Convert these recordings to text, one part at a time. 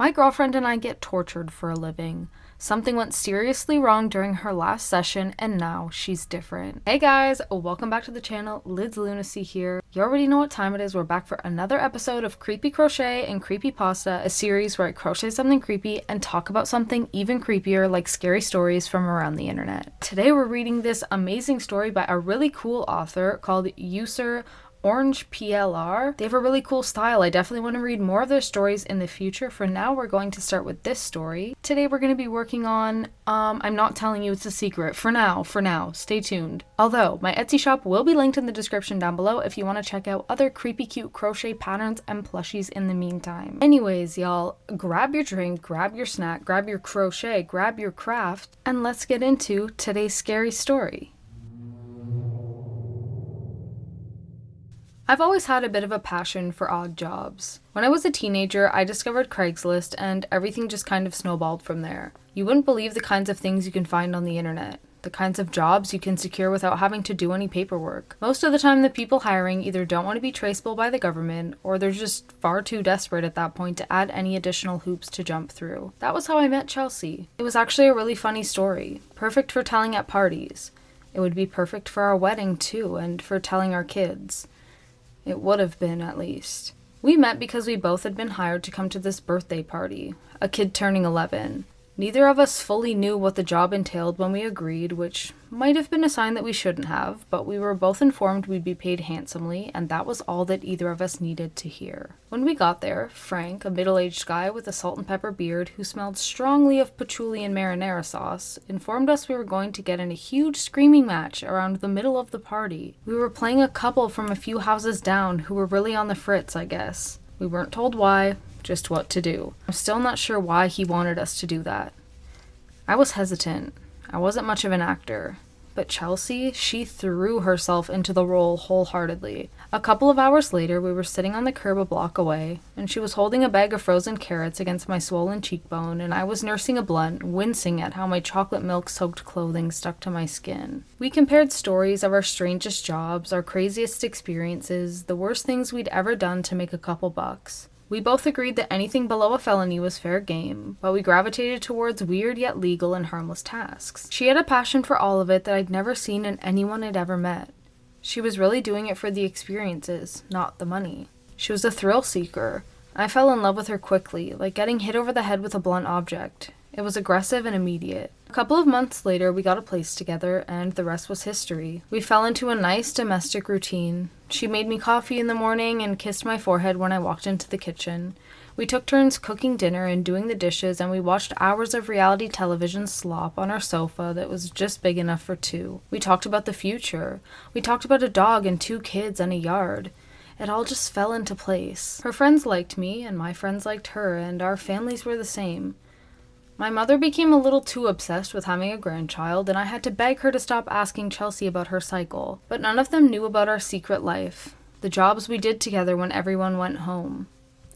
My girlfriend and I get tortured for a living. Something went seriously wrong during her last session, and now she's different. Hey guys, welcome back to the channel. Lydslunacysubmissions here. You already know what time it is. We're back for another episode of Creepy Crochet and Creepypasta, a series where I crochet something creepy and talk about something even creepier, like scary stories from around the internet. Today we're reading this amazing story by a really cool author called user orangeplr. They have a really cool style. I definitely want to read more of their stories in the future. For now, we're going to start with this story. Today we're going to be working on, I'm not telling you, it's a secret. For now, stay tuned. Although, my Etsy shop will be linked in the description down below if you want to check out other creepy cute crochet patterns and plushies in the meantime. Anyways, y'all, grab your drink, grab your snack, grab your crochet, grab your craft, and let's get into today's scary story. I've always had a bit of a passion for odd jobs. When I was a teenager, I discovered Craigslist and everything just kind of snowballed from there. You wouldn't believe the kinds of things you can find on the internet, the kinds of jobs you can secure without having to do any paperwork. Most of the time, the people hiring either don't want to be traceable by the government, or they're just far too desperate at that point to add any additional hoops to jump through. That was how I met Chelsea. It was actually a really funny story, perfect for telling at parties. It would be perfect for our wedding too, and for telling our kids. It would have been, at least. We met because we both had been hired to come to this birthday party, a kid turning 11. Neither of us fully knew what the job entailed when we agreed, which might have been a sign that we shouldn't have, but we were both informed we'd be paid handsomely, and that was all that either of us needed to hear. When we got there, Frank, a middle-aged guy with a salt and pepper beard who smelled strongly of patchouli and marinara sauce, informed us we were going to get in a huge screaming match around the middle of the party. We were playing a couple from a few houses down who were really on the fritz, I guess. We weren't told why, just what to do. I'm still not sure why he wanted us to do that. I was hesitant. I wasn't much of an actor. But Chelsea, she threw herself into the role wholeheartedly. A couple of hours later, we were sitting on the curb a block away, and she was holding a bag of frozen carrots against my swollen cheekbone, and I was nursing a blunt, wincing at how my chocolate milk-soaked clothing stuck to my skin. We compared stories of our strangest jobs, our craziest experiences, the worst things we'd ever done to make a couple bucks. We both agreed that anything below a felony was fair game, but we gravitated towards weird yet legal and harmless tasks. She had a passion for all of it that I'd never seen in anyone I'd ever met. She was really doing it for the experiences, not the money. She was a thrill seeker. I fell in love with her quickly, like getting hit over the head with a blunt object. It was aggressive and immediate. A couple of months later, we got a place together, and the rest was history. We fell into a nice domestic routine. She made me coffee in the morning and kissed my forehead when I walked into the kitchen. We took turns cooking dinner and doing the dishes, and we watched hours of reality television slop on our sofa that was just big enough for two. We talked about the future. We talked about a dog and 2 kids and a yard. It all just fell into place. Her friends liked me, and my friends liked her, and our families were the same. My mother became a little too obsessed with having a grandchild, and I had to beg her to stop asking Chelsea about her cycle. But none of them knew about our secret life, the jobs we did together when everyone went home.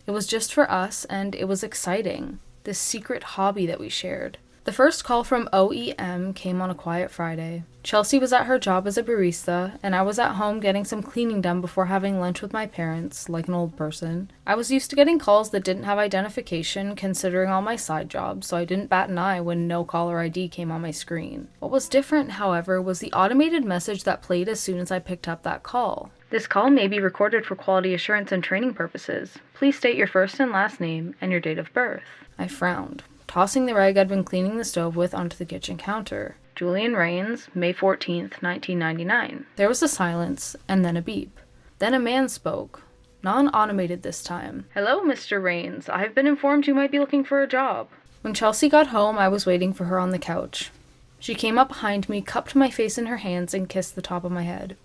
It was just for us, and it was exciting, this secret hobby that we shared. The first call from OEM came on a quiet Friday. Chelsea was at her job as a barista, and I was at home getting some cleaning done before having lunch with my parents, like an old person. I was used to getting calls that didn't have identification, considering all my side jobs, so I didn't bat an eye when no caller ID came on my screen. What was different, however, was the automated message that played as soon as I picked up that call. This call may be recorded for quality assurance and training purposes. Please state your first and last name and your date of birth. I frowned, tossing the rag I'd been cleaning the stove with onto the kitchen counter. Julian Rains, May 14th, 1999. There was a silence, and then a beep. Then a man spoke, non-automated this time. Hello, Mr. Rains. I've been informed you might be looking for a job. When Chelsea got home, I was waiting for her on the couch. She came up behind me, cupped my face in her hands, and kissed the top of my head.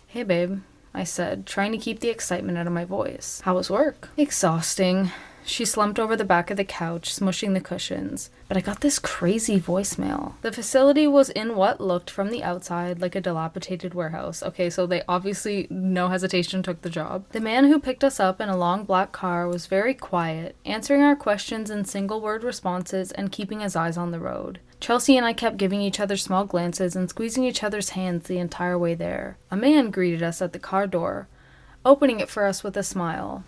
Hey, babe, I said, trying to keep the excitement out of my voice. How was work? Exhausting. She slumped over the back of the couch, smushing the cushions. But I got this crazy voicemail. The facility was in what looked from the outside like a dilapidated warehouse. Okay, so they obviously, no hesitation, took the job. The man who picked us up in a long black car was very quiet, answering our questions in single-word responses and keeping his eyes on the road. Chelsea and I kept giving each other small glances and squeezing each other's hands the entire way there. A man greeted us at the car door, opening it for us with a smile.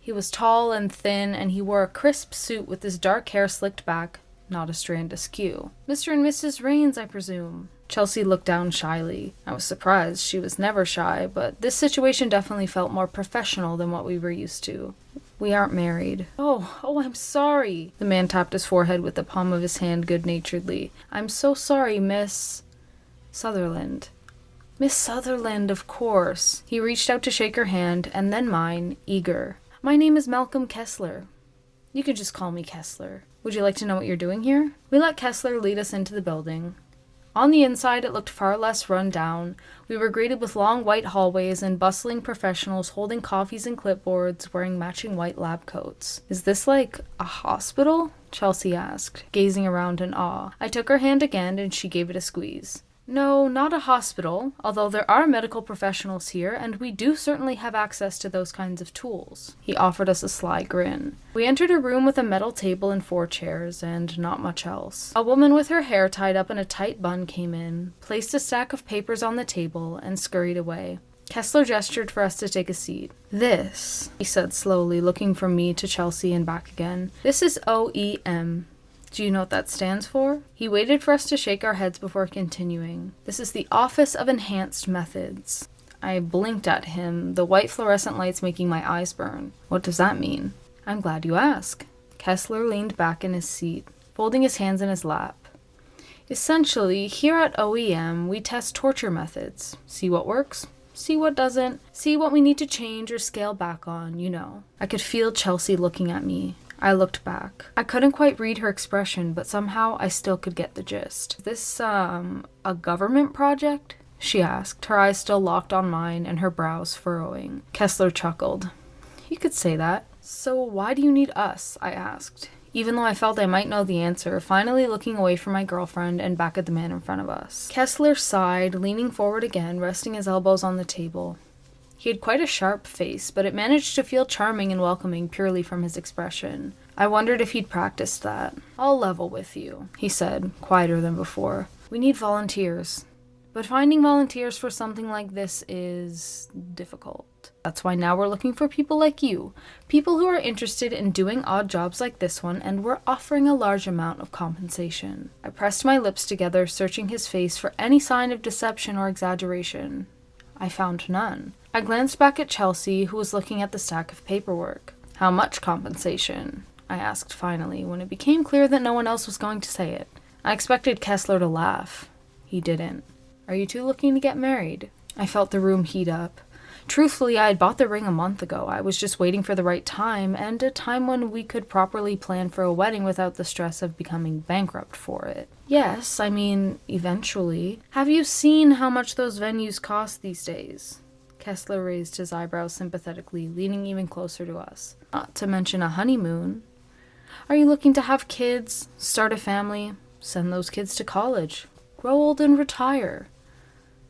He was tall and thin, and he wore a crisp suit with his dark hair slicked back, not a strand askew. Mr. and Mrs. Raines, I presume. Chelsea looked down shyly. I was surprised. She was never shy, but this situation definitely felt more professional than what we were used to. We aren't married. Oh, I'm sorry. The man tapped his forehead with the palm of his hand good-naturedly. I'm so sorry, Miss Sutherland. Miss Sutherland, of course. He reached out to shake her hand, and then mine, eager. My name is Malcolm Kessler. You can just call me Kessler. Would you like to know what you're doing here? We let Kessler lead us into the building. On the inside, it looked far less run down. We were greeted with long white hallways and bustling professionals holding coffees and clipboards, wearing matching white lab coats. Is this like a hospital? Chelsea asked, gazing around in awe. I took her hand again and she gave it a squeeze. No, not a hospital, although there are medical professionals here, and we do certainly have access to those kinds of tools. He offered us a sly grin. We entered a room with a metal table and 4 chairs, and not much else. A woman with her hair tied up in a tight bun came in, placed a stack of papers on the table, and scurried away. Kessler gestured for us to take a seat. This, he said slowly, looking from me to Chelsea and back again, this is OEM. Do you know what that stands for? He waited for us to shake our heads before continuing. This is the Office of Enhanced Methods. I blinked at him, the white fluorescent lights making my eyes burn. What does that mean? I'm glad you ask. Kessler leaned back in his seat, folding his hands in his lap. Essentially, here at OEM, we test torture methods. See what works, see what doesn't, see what we need to change or scale back on, you know. I could feel Chelsea looking at me. I looked back. I couldn't quite read her expression, but somehow I still could get the gist. Is this, a government project? She asked, her eyes still locked on mine and her brows furrowing. Kessler chuckled. You could say that. So why do you need us? I asked, even though I felt I might know the answer, finally looking away from my girlfriend and back at the man in front of us. Kessler sighed, leaning forward again, resting his elbows on the table. He had quite a sharp face, but it managed to feel charming and welcoming purely from his expression. I wondered if he'd practiced that. I'll level with you, he said, quieter than before. We need volunteers. But finding volunteers for something like this is difficult. That's why now we're looking for people like you. People who are interested in doing odd jobs like this one, and we're offering a large amount of compensation. I pressed my lips together, searching his face for any sign of deception or exaggeration. I found none. I glanced back at Chelsea, who was looking at the stack of paperwork. How much compensation? I asked finally, when it became clear that no one else was going to say it. I expected Kessler to laugh. He didn't. Are you two looking to get married? I felt the room heat up. Truthfully, I had bought the ring a month ago. I was just waiting for the right time, and a time when we could properly plan for a wedding without the stress of becoming bankrupt for it. Yes, I mean, eventually. Have you seen how much those venues cost these days? Kessler raised his eyebrows sympathetically, leaning even closer to us. Not to mention a honeymoon. Are you looking to have kids, start a family, send those kids to college, grow old and retire?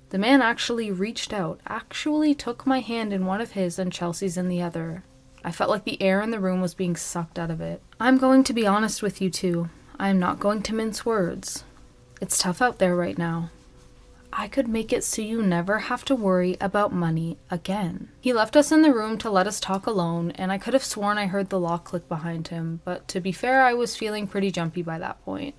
The man actually reached out, actually took my hand in one of his and Chelsea's in the other. I felt like the air in the room was being sucked out of it. I'm going to be honest with you two. I am not going to mince words. It's tough out there right now. I could make it so you never have to worry about money again. He left us in the room to let us talk alone, and I could have sworn I heard the lock click behind him, but to be fair, I was feeling pretty jumpy by that point.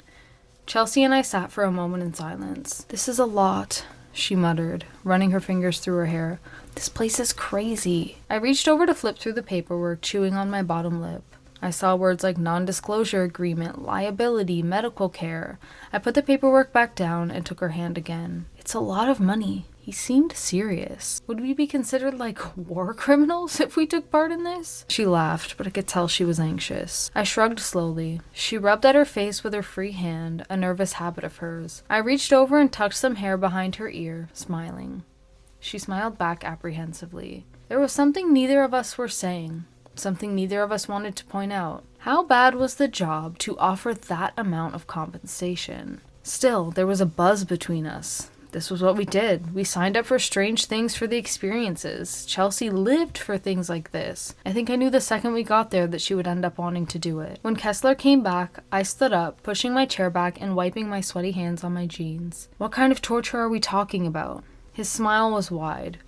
Chelsea and I sat for a moment in silence. This is a lot, she muttered, running her fingers through her hair. This place is crazy. I reached over to flip through the paperwork, chewing on my bottom lip. I saw words like non-disclosure agreement, liability, medical care. I put the paperwork back down and took her hand again. It's a lot of money. He seemed serious. Would we be considered like war criminals if we took part in this? She laughed, but I could tell she was anxious. I shrugged slowly. She rubbed at her face with her free hand, a nervous habit of hers. I reached over and tucked some hair behind her ear, smiling. She smiled back apprehensively. There was something neither of us were saying. Something neither of us wanted to point out. How bad was the job to offer that amount of compensation? Still, there was a buzz between us. This was what we did. We signed up for strange things for the experiences. Chelsea lived for things like this. I think I knew the second we got there that she would end up wanting to do it. When Kessler came back, I stood up, pushing my chair back and wiping my sweaty hands on my jeans. What kind of torture are we talking about? His smile was wide.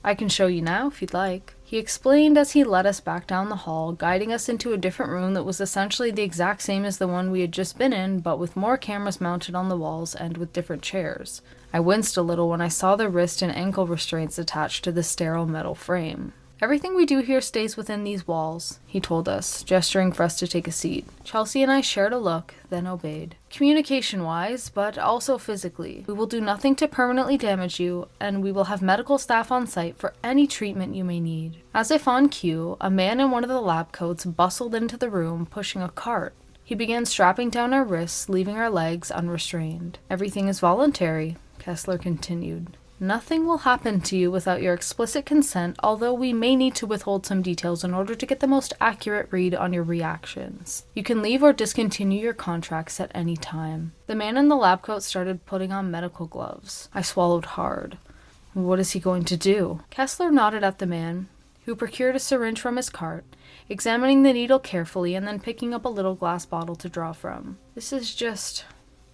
I can show you now if you'd like. He explained as he led us back down the hall, guiding us into a different room that was essentially the exact same as the one we had just been in, but with more cameras mounted on the walls and with different chairs. I winced a little when I saw the wrist and ankle restraints attached to the sterile metal frame. "Everything we do here stays within these walls," he told us, gesturing for us to take a seat. Chelsea and I shared a look, then obeyed. "Communication-wise, but also physically. We will do nothing to permanently damage you, and we will have medical staff on site for any treatment you may need." As if on cue, a man in one of the lab coats bustled into the room, pushing a cart. He began strapping down our wrists, leaving our legs unrestrained. "Everything is voluntary," Kessler continued. "Nothing will happen to you without your explicit consent, although we may need to withhold some details in order to get the most accurate read on your reactions. You can leave or discontinue your contracts at any time." The man in the lab coat started putting on medical gloves. I swallowed hard. What is he going to do? Kessler nodded at the man, who procured a syringe from his cart, examining the needle carefully and then picking up a little glass bottle to draw from. "This is just...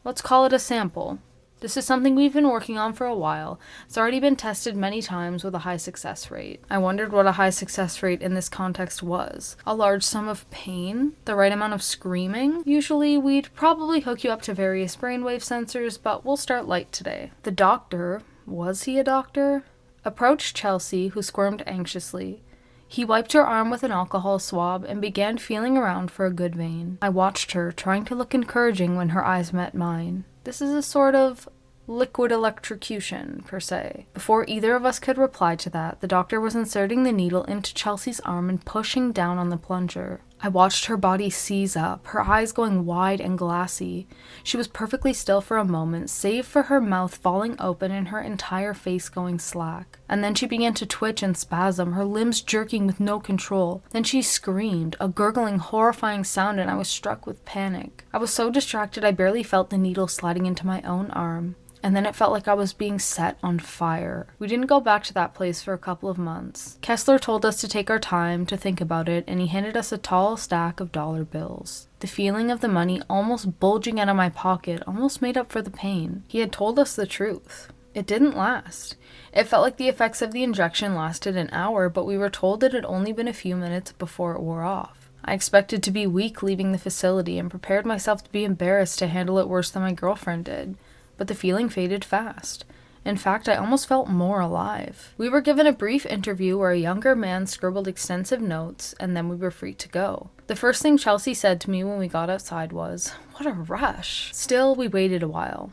let's call it a sample. This is something we've been working on for a while. It's already been tested many times with a high success rate." I wondered what a high success rate in this context was. A large sum of pain? The right amount of screaming? Usually, we'd probably hook you up to various brainwave sensors, but we'll start light today. The doctor, was he a doctor? Approached Chelsea, who squirmed anxiously. He wiped her arm with an alcohol swab and began feeling around for a good vein. I watched her, trying to look encouraging when her eyes met mine. This is a sort of liquid electrocution, per se. Before either of us could reply to that, the doctor was inserting the needle into Chelsea's arm and pushing down on the plunger. I watched her body seize up, her eyes going wide and glassy. She was perfectly still for a moment, save for her mouth falling open and her entire face going slack. And then she began to twitch and spasm, her limbs jerking with no control. Then she screamed, a gurgling, horrifying sound, and I was struck with panic. I was so distracted I barely felt the needle sliding into my own arm. And then it felt like I was being set on fire. We didn't go back to that place for a couple of months. Kessler told us to take our time to think about it, and he handed us a tall stack of dollar bills. The feeling of the money almost bulging out of my pocket almost made up for the pain. He had told us the truth. It didn't last. It felt like the effects of the injection lasted an hour, but we were told it had only been a few minutes before it wore off. I expected to be weak leaving the facility and prepared myself to be embarrassed to handle it worse than my girlfriend did. But the feeling faded fast. In fact, I almost felt more alive. We were given a brief interview where a younger man scribbled extensive notes, and then we were free to go. The first thing Chelsea said to me when we got outside was, "What a rush." Still, we waited a while.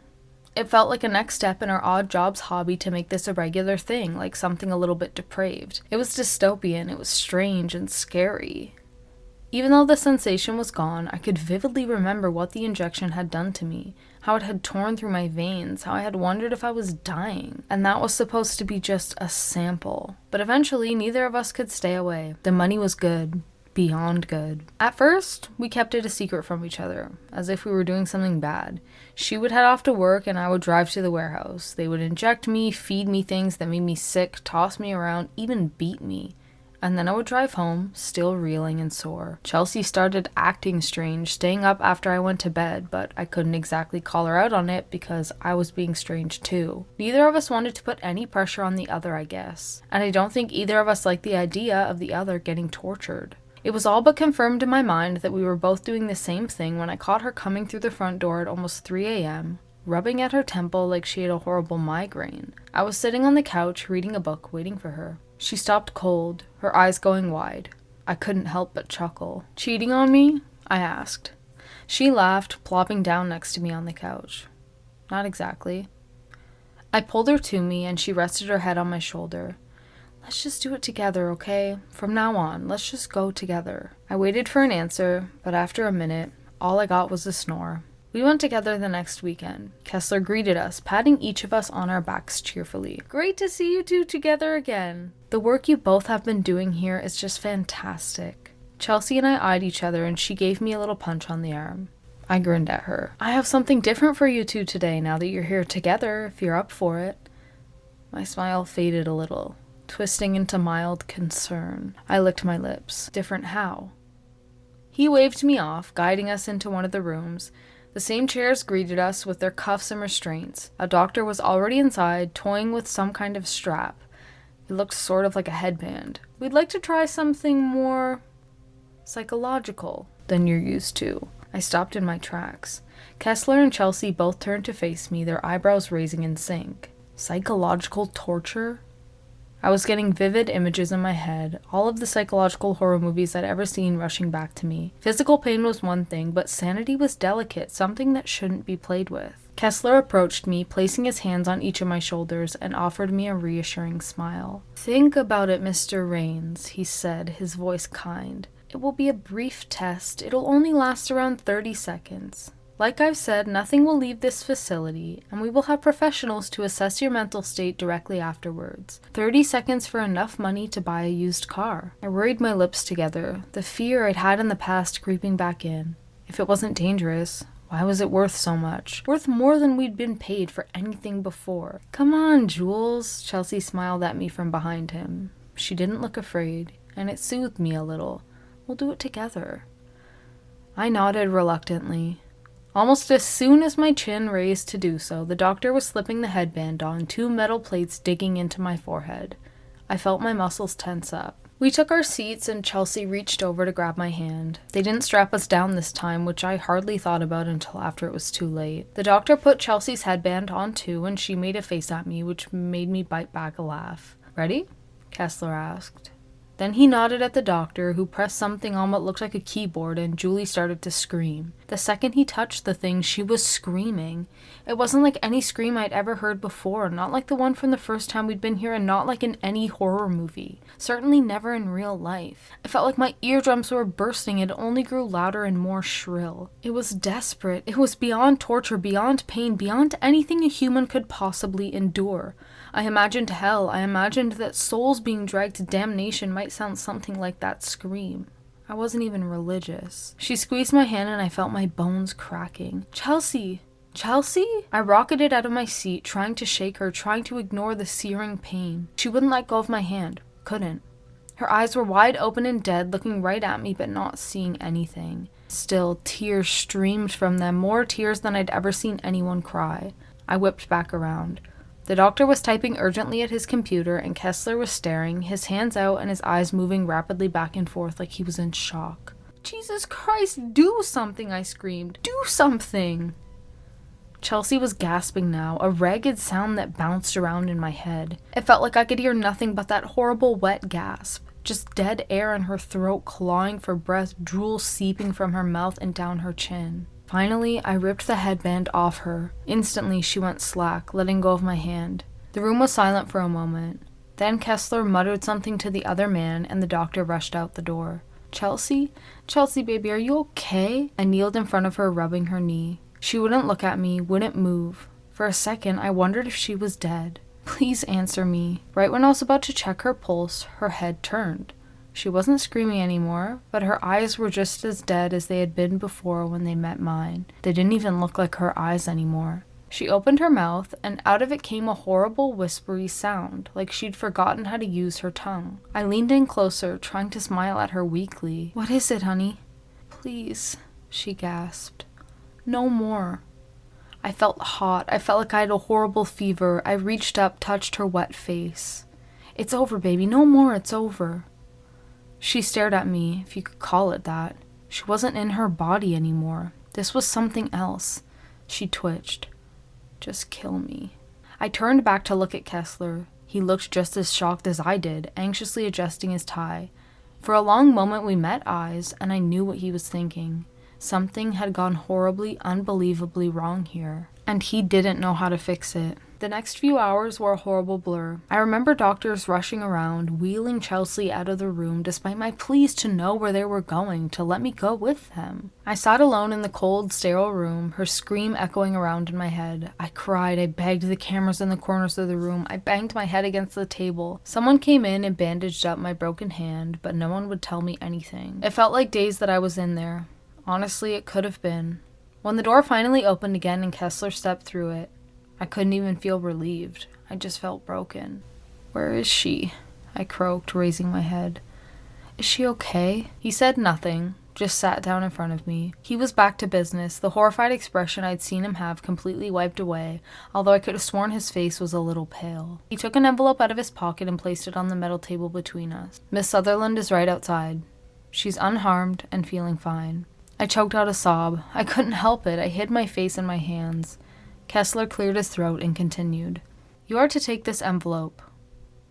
It felt like a next step in our odd jobs hobby to make this a regular thing, like something a little bit depraved. It was dystopian, it was strange and scary. Even though the sensation was gone, I could vividly remember what the injection had done to me, how it had torn through my veins, how I had wondered if I was dying. And that was supposed to be just a sample. But eventually, neither of us could stay away. The money was good. Beyond good. At first, we kept it a secret from each other, as if we were doing something bad. She would head off to work and I would drive to the warehouse. They would inject me, feed me things that made me sick, toss me around, even beat me. And then I would drive home, still reeling and sore. Chelsea started acting strange, staying up after I went to bed, but I couldn't exactly call her out on it because I was being strange too. Neither of us wanted to put any pressure on the other, I guess. And I don't think either of us liked the idea of the other getting tortured. It was all but confirmed in my mind that we were both doing the same thing when I caught her coming through the front door at almost 3 a.m., rubbing at her temple like she had a horrible migraine. I was sitting on the couch reading a book, waiting for her. She stopped cold, her eyes going wide. I couldn't help but chuckle. "Cheating on me?" I asked. She laughed, plopping down next to me on the couch. "Not exactly." I pulled her to me and she rested her head on my shoulder. "Let's just do it together, okay? From now on, let's just go together." I waited for an answer, but after a minute, all I got was a snore. We went together the next weekend. Kessler greeted us, patting each of us on our backs cheerfully. "Great to see you two together again. The work you both have been doing here is just fantastic." Chelsea and I eyed each other and she gave me a little punch on the arm. I grinned at her. "I have something different for you two today now that you're here together, if you're up for it." My smile faded a little, twisting into mild concern. I licked my lips. Different how? He waved me off, guiding us into one of the rooms. The same chairs greeted us with their cuffs and restraints. A doctor was already inside, toying with some kind of strap. It looked sort of like a headband. We'd like to try something more psychological than you're used to. I stopped in my tracks. Kessler and Chelsea both turned to face me, their eyebrows raising in sync. Psychological torture? I was getting vivid images in my head, all of the psychological horror movies I'd ever seen rushing back to me. Physical pain was one thing, but sanity was delicate, something that shouldn't be played with. Kessler approached me, placing his hands on each of my shoulders, and offered me a reassuring smile. "Think about it, Mr. Rains," he said, his voice kind. "It will be a brief test. It'll only last around 30 seconds. Like I've said, nothing will leave this facility, and we will have professionals to assess your mental state directly afterwards. 30 seconds for enough money to buy a used car." I worried my lips together, the fear I'd had in the past creeping back in. If it wasn't dangerous, why was it worth so much? Worth more than we'd been paid for anything before. "Come on, Jules," Chelsea smiled at me from behind him. She didn't look afraid, and it soothed me a little. "We'll do it together." I nodded reluctantly. Almost as soon as my chin raised to do so, the doctor was slipping the headband on, 2 metal plates digging into my forehead. I felt my muscles tense up. We took our seats and Chelsea reached over to grab my hand. They didn't strap us down this time, which I hardly thought about until after it was too late. The doctor put Chelsea's headband on too, and she made a face at me, which made me bite back a laugh. "Ready?" Kessler asked. Then he nodded at the doctor, who pressed something on what looked like a keyboard, and Julie started to scream. The second he touched the thing, she was screaming. It wasn't like any scream I'd ever heard before, not like the one from the first time we'd been here, and not like in any horror movie. Certainly never in real life. It felt like my eardrums were bursting, and it only grew louder and more shrill. It was desperate. It was beyond torture, beyond pain, beyond anything a human could possibly endure. I imagined hell. I imagined that souls being dragged to damnation might sound something like that scream. I wasn't even religious. She squeezed my hand and I felt my bones cracking. "Chelsea! Chelsea?" I rocketed out of my seat, trying to shake her, trying to ignore the searing pain. She wouldn't let go of my hand. Couldn't. Her eyes were wide open and dead, looking right at me but not seeing anything. Still, tears streamed from them, more tears than I'd ever seen anyone cry. I whipped back around. The doctor was typing urgently at his computer, and Kessler was staring, his hands out and his eyes moving rapidly back and forth like he was in shock. "Jesus Christ, do something!" I screamed. "Do something!" Chelsea was gasping now, a ragged sound that bounced around in my head. It felt like I could hear nothing but that horrible wet gasp. Just dead air in her throat, clawing for breath, drool seeping from her mouth and down her chin. Finally, I ripped the headband off her. Instantly, she went slack, letting go of my hand. The room was silent for a moment. Then Kessler muttered something to the other man, and the doctor rushed out the door. "Chelsea? Chelsea, baby, are you okay?" I kneeled in front of her, rubbing her knee. She wouldn't look at me, wouldn't move. For a second, I wondered if she was dead. "Please answer me." Right when I was about to check her pulse, her head turned. She wasn't screaming anymore, but her eyes were just as dead as they had been before when they met mine. They didn't even look like her eyes anymore. She opened her mouth, and out of it came a horrible whispery sound, like she'd forgotten how to use her tongue. I leaned in closer, trying to smile at her weakly. "What is it, honey?" "Please," she gasped. "No more." I felt hot. I felt like I had a horrible fever. I reached up, touched her wet face. "It's over, baby. No more. It's over." She stared at me, if you could call it that. She wasn't in her body anymore. This was something else. She twitched. "Just kill me." I turned back to look at Kessler. He looked just as shocked as I did, anxiously adjusting his tie. For a long moment we met eyes, and I knew what he was thinking. Something had gone horribly, unbelievably wrong here, and he didn't know how to fix it. The next few hours were a horrible blur. I remember doctors rushing around, wheeling Chelsea out of the room despite my pleas to know where they were going, to let me go with them. I sat alone in the cold, sterile room, her scream echoing around in my head. I cried, I begged the cameras in the corners of the room, I banged my head against the table. Someone came in and bandaged up my broken hand, but no one would tell me anything. It felt like days that I was in there. Honestly, it could have been. When the door finally opened again and Kessler stepped through it, I couldn't even feel relieved. I just felt broken. "Where is she?" I croaked, raising my head. "Is she okay?" He said nothing, just sat down in front of me. He was back to business, the horrified expression I'd seen him have completely wiped away, although I could have sworn his face was a little pale. He took an envelope out of his pocket and placed it on the metal table between us. Miss Sutherland is right outside. She's unharmed and feeling fine. I choked out a sob. I couldn't help it. I hid my face in my hands. Kessler cleared his throat and continued. You are to take this envelope.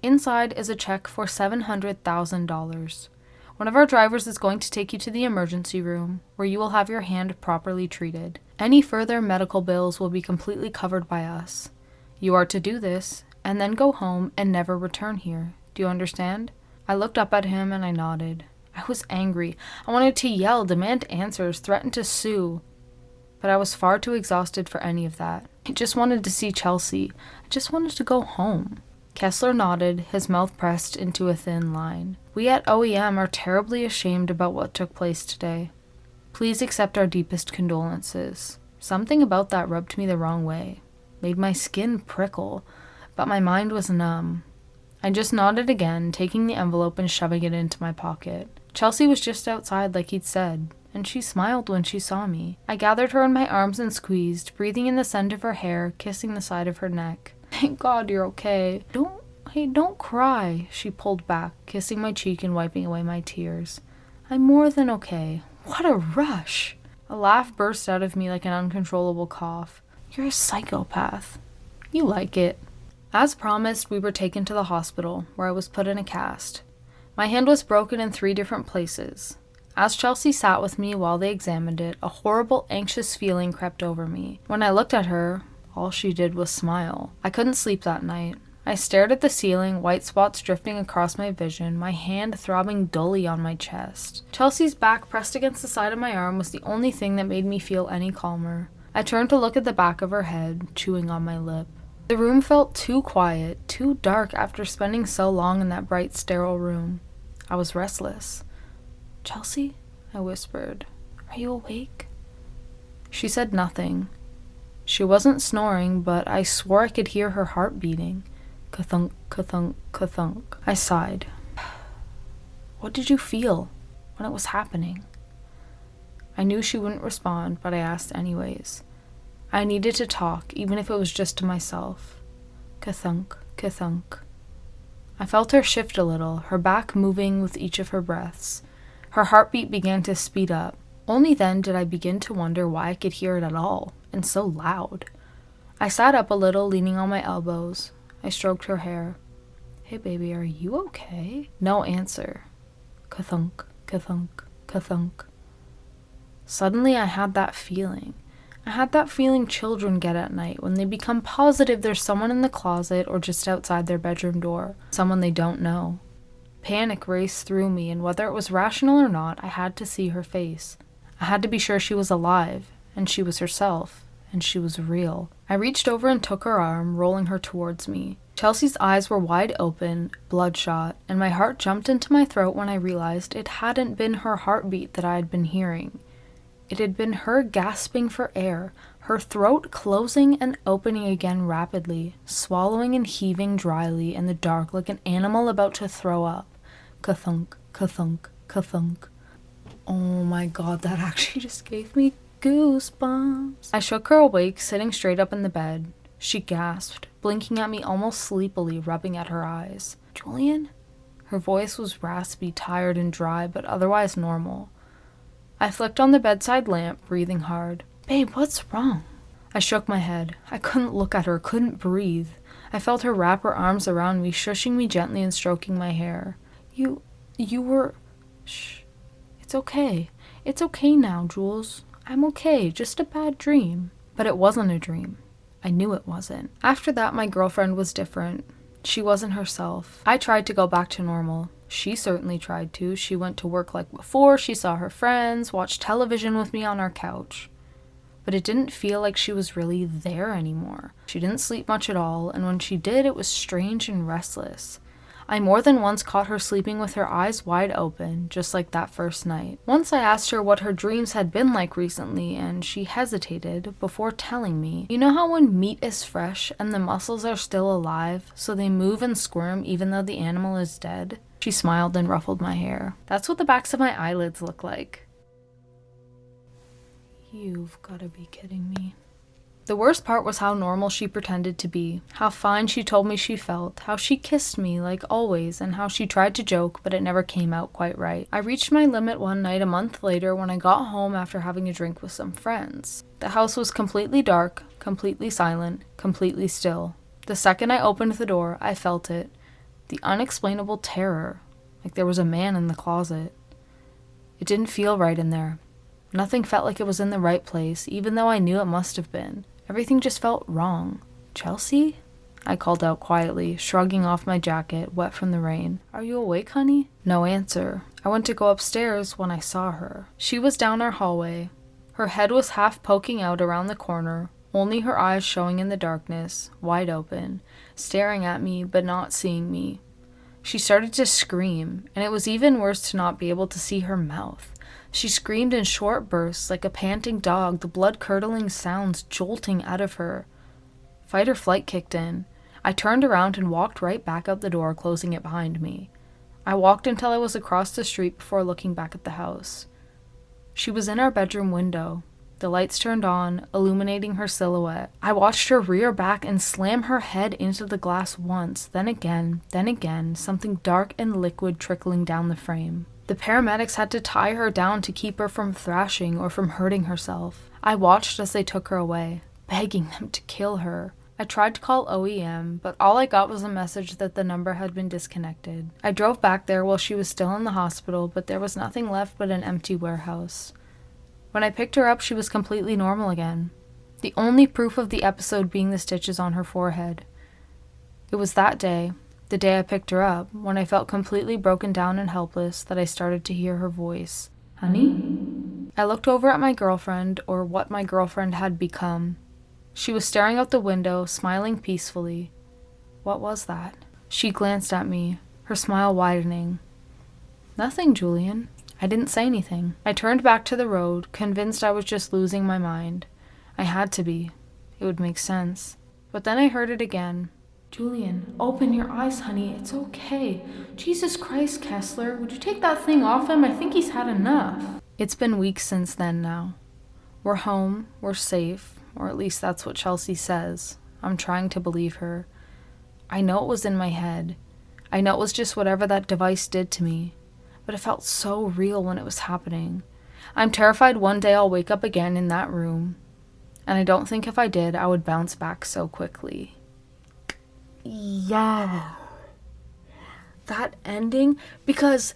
Inside is a check for $700,000. One of our drivers is going to take you to the emergency room, where you will have your hand properly treated. Any further medical bills will be completely covered by us. You are to do this, and then go home and never return here. Do you understand? I looked up at him and I nodded. I was angry. I wanted to yell, demand answers, threaten to sue. But I was far too exhausted for any of that. I just wanted to see Chelsea. I just wanted to go home. Kessler nodded, his mouth pressed into a thin line. We at OEM are terribly ashamed about what took place today. Please accept our deepest condolences. Something about that rubbed me the wrong way, made my skin prickle, but my mind was numb. I just nodded again, taking the envelope and shoving it into my pocket. Chelsea was just outside like he'd said, and she smiled when she saw me. I gathered her in my arms and squeezed, breathing in the scent of her hair, kissing the side of her neck. Thank God you're okay. Don't cry, she pulled back, kissing my cheek and wiping away my tears. I'm more than okay. What a rush! A laugh burst out of me like an uncontrollable cough. You're a psychopath. You like it. As promised, we were taken to the hospital, where I was put in a cast. My hand was broken in 3 different places. As Chelsea sat with me while they examined it, a horrible, anxious feeling crept over me. When I looked at her, all she did was smile. I couldn't sleep that night. I stared at the ceiling, white spots drifting across my vision, my hand throbbing dully on my chest. Chelsea's back pressed against the side of my arm was the only thing that made me feel any calmer. I turned to look at the back of her head, chewing on my lip. The room felt too quiet, too dark after spending so long in that bright, sterile room. I was restless. Chelsea? I whispered. Are you awake? She said nothing. She wasn't snoring, but I swore I could hear her heart beating. Ka-thunk, ka-thunk, ka-thunk. I sighed. What did you feel when it was happening? I knew she wouldn't respond, but I asked anyways. I needed to talk, even if it was just to myself. Ka-thunk, ka-thunk. I felt her shift a little, her back moving with each of her breaths. Her heartbeat began to speed up. Only then did I begin to wonder why I could hear it at all, and so loud. I sat up a little, leaning on my elbows. I stroked her hair. Hey baby, are you okay? No answer. Ka-thunk, ka-thunk, ka-thunk. Suddenly I had that feeling. I had that feeling children get at night when they become positive there's someone in the closet or just outside their bedroom door, someone they don't know. Panic raced through me, and whether it was rational or not, I had to see her face. I had to be sure she was alive, and she was herself, and she was real. I reached over and took her arm, rolling her towards me. Chelsea's eyes were wide open, bloodshot, and my heart jumped into my throat when I realized it hadn't been her heartbeat that I had been hearing. It had been her gasping for air, her throat closing and opening again rapidly, swallowing and heaving dryly in the dark like an animal about to throw up. Ka-thunk, ka-thunk, ka-thunk. Oh my God, that actually just gave me goosebumps. I shook her awake, sitting straight up in the bed. She gasped, blinking at me almost sleepily, rubbing at her eyes. Julian? Her voice was raspy, tired, and dry, but otherwise normal. I flicked on the bedside lamp, breathing hard. Babe, what's wrong? I shook my head. I couldn't look at her, couldn't breathe. I felt her wrap her arms around me, shushing me gently and stroking my hair. You were... Shh. It's okay. It's okay now, Jules. I'm okay, just a bad dream. But it wasn't a dream. I knew it wasn't. After that, my girlfriend was different. She wasn't herself. I tried to go back to normal. She certainly tried to. She went to work like before, she saw her friends, watched television with me on our couch. But it didn't feel like she was really there anymore. She didn't sleep much at all, and when she did, it was strange and restless. I more than once caught her sleeping with her eyes wide open, just like that first night. Once I asked her what her dreams had been like recently, and she hesitated before telling me. You know how when meat is fresh and the muscles are still alive, so they move and squirm even though the animal is dead? She smiled and ruffled my hair. That's what the backs of my eyelids look like. You've gotta be kidding me. The worst part was how normal she pretended to be, how fine she told me she felt, how she kissed me like always, and how she tried to joke, but it never came out quite right. I reached my limit one night a month later when I got home after having a drink with some friends. The house was completely dark, completely silent, completely still. The second I opened the door, I felt it. The unexplainable terror, like there was a man in the closet. It didn't feel right in there. Nothing felt like it was in the right place, even though I knew it must have been. Everything just felt wrong. Chelsea? I called out quietly, shrugging off my jacket, wet from the rain. Are you awake, honey? No answer. I went to go upstairs when I saw her. She was down our hallway. Her head was half poking out around the corner, only her eyes showing in the darkness, wide open, staring at me but not seeing me. She started to scream, and it was even worse to not be able to see her mouth. She screamed in short bursts like a panting dog, the blood-curdling sounds jolting out of her. Fight or flight kicked in. I turned around and walked right back out the door, closing it behind me. I walked until I was across the street before looking back at the house. She was in our bedroom window. The lights turned on, illuminating her silhouette. I watched her rear back and slam her head into the glass once, then again, something dark and liquid trickling down the frame. The paramedics had to tie her down to keep her from thrashing or from hurting herself. I watched as they took her away, begging them to kill her. I tried to call OEM, but all I got was a message that the number had been disconnected. I drove back there while she was still in the hospital, but there was nothing left but an empty warehouse. When I picked her up, she was completely normal again. The only proof of the episode being the stitches on her forehead. It was that day, the day I picked her up, when I felt completely broken down and helpless, that I started to hear her voice. Honey? I looked over at my girlfriend, or what my girlfriend had become. She was staring out the window, smiling peacefully. What was that? She glanced at me, her smile widening. Nothing, Julian. I didn't say anything. I turned back to the road, convinced I was just losing my mind. I had to be. It would make sense. But then I heard it again. Julian, open your eyes, honey. It's okay. Jesus Christ, Kessler, would you take that thing off him? I think he's had enough. It's been weeks since then now. We're home, we're safe, or at least that's what Chelsea says. I'm trying to believe her. I know it was in my head. I know it was just whatever that device did to me. But it felt so real when it was happening. I'm terrified one day I'll wake up again in that room. And I don't think if I did, I would bounce back so quickly. Yeah. That ending, because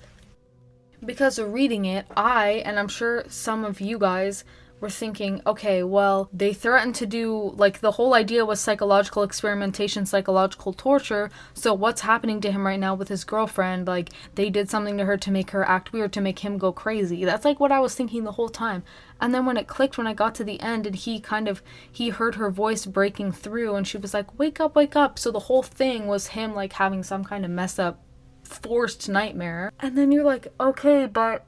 of reading it, and I'm sure some of you guys were thinking, okay, well, they threatened to do, like, the whole idea was psychological experimentation, psychological torture, so what's happening to him right now with his girlfriend? Like, they did something to her to make her act weird, to make him go crazy. That's, like, what I was thinking the whole time. And then when it clicked, when I got to the end, and he heard her voice breaking through, and she was like, wake up, wake up. So the whole thing was him, like, having some kind of mess up, forced nightmare. And then you're like, okay, but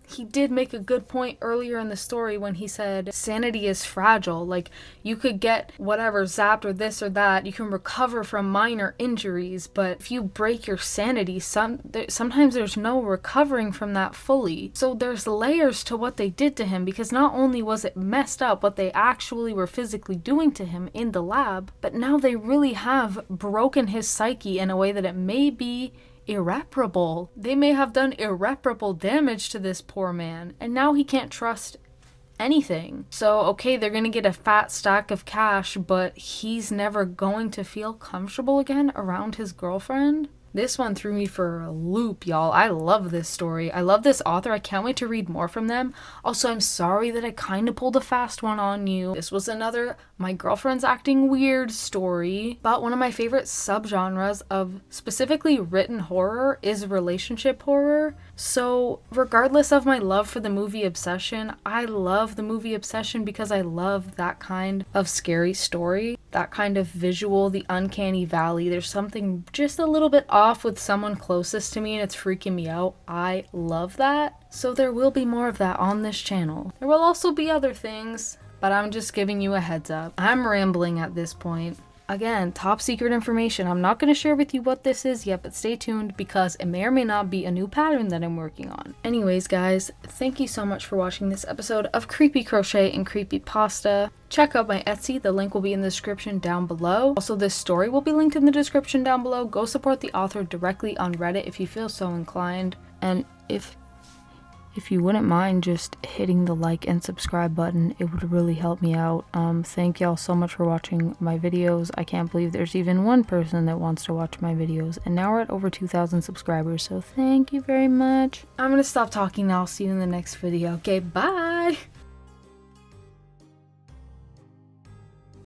he did make a good point earlier in the story when he said sanity is fragile. Like, you could get whatever, zapped or this or that. You can recover from minor injuries, but if you break your sanity, sometimes there's no recovering from that fully. So there's layers to what they did to him, because not only was it messed up what they actually were physically doing to him in the lab, but now they really have broken his psyche in a way that it may be irreparable. They may have done irreparable damage to this poor man, and now he can't trust anything. So, okay, they're gonna get a fat stack of cash, but he's never going to feel comfortable again around his girlfriend. This one threw me for a loop, y'all. I love this story. I love this author. I can't wait to read more from them. Also, I'm sorry that I kind of pulled a fast one on you. This was another my girlfriend's acting weird story, but one of my favorite subgenres of specifically written horror is relationship horror. So regardless of my love for the movie Obsession, I love the movie Obsession because I love that kind of scary story, that kind of visual, the uncanny valley. There's something just a little bit off with someone closest to me and it's freaking me out. I love that. So there will be more of that on this channel. There will also be other things, but I'm just giving you a heads up. I'm rambling at this point. Again, top secret information. I'm not going to share with you what this is yet, but stay tuned because it may or may not be a new pattern that I'm working on. Anyways, guys, thank you so much for watching this episode of Creepy Crochet and Creepypasta. Check out my Etsy. The link will be in the description down below. Also, this story will be linked in the description down below. Go support the author directly on Reddit if you feel so inclined. And if you wouldn't mind just hitting the like and subscribe button, it would really help me out. Thank y'all so much for watching my videos. I can't believe there's even one person that wants to watch my videos, and now we're at over 2,000 subscribers, so thank you very much. I'm gonna stop talking now. I'll see you in the next video. Okay, bye!